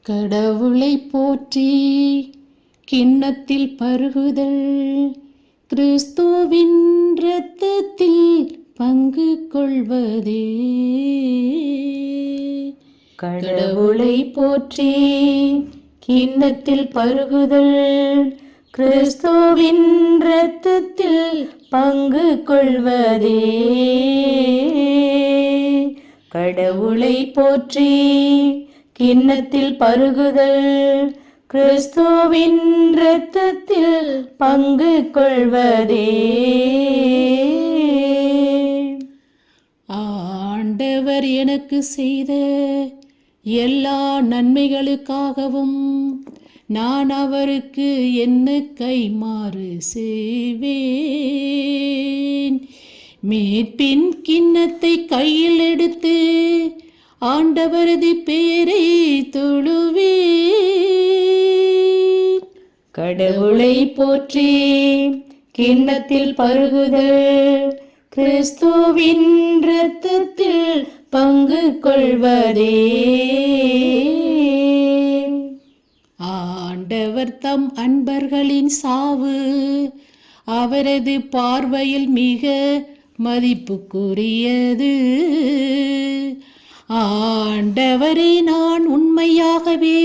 கடவுளை போற்றி கிண்ணத்தில் பருகுதல், கிறிஸ்துவின் இரத்தத்தில் பங்கு கொள்வதே. கடவுளை போற்றி கிண்ணத்தில் பருகுதல், கிறிஸ்துவின் இரத்தத்தில் பங்கு கொள்வதே. கடவுளை போற்றி கிண்ணத்தில் பருகுதல், கிறிஸ்துவின் இரத்தத்தில் பங்கு கொள்வதே. ஆண்டவர் எனக்கு செய்த எல்லா நன்மைகளுக்காகவும் நான் அவருக்கு என்ன கைமாறு செய்வேன். மீட்பின் கிண்ணத்தை கையில் எடுத்து ஆண்டவரது பேரை தொழுவேன். கடவுளை போற்றி கிண்ணத்தில் பருகுதல், கிறிஸ்துவின் இரத்தத்தில் பங்கு கொள்வதே. ஆண்டவர் தம் அன்பர்களின் சாவு அவரது பார்வையில் மிக மதிப்புக்குரியது. ஆண்டவரே, நான் உண்மையாகவே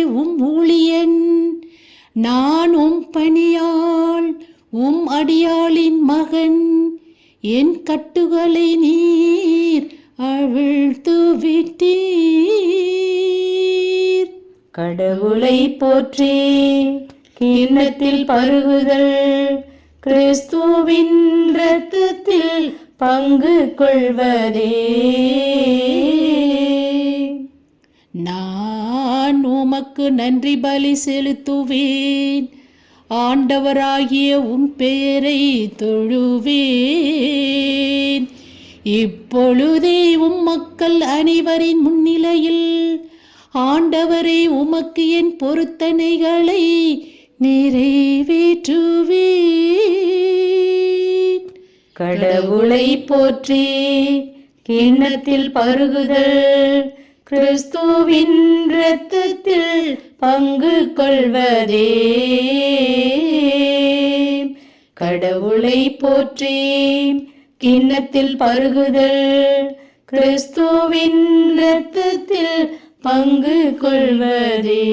ஊழியன், நான் பணியாள், அடியாளின் மகன். என் கட்டுகளை நீர் அவிழ்த்துவிட்டீர். கடவுளை போற்றி கிண்ணத்தில் பருகுதல், கிறிஸ்துவின் இரத்தத்தில் பங்கு கொள்வதே. நான் உமக்கு நன்றி பலி செலுத்துவேன், ஆண்டவராகிய பெயரை தொழுவேன். இப்பொழுதே மக்கள் அனைவரின் முன்னிலையில் ஆண்டவரே உமக்கு என் பொருத்தனைகளை நிறைவேற்றுவேன். கடவுளை போற்றி கிண்ணத்தில் பருகுதல், கிறிஸ்துவின் இரத்தத்தில் பங்கு கொள்வதே. கடவுளை போற்றி கிண்ணத்தில் பருகுதல், கிறிஸ்துவின் இரத்தத்தில் பங்கு கொள்வதே.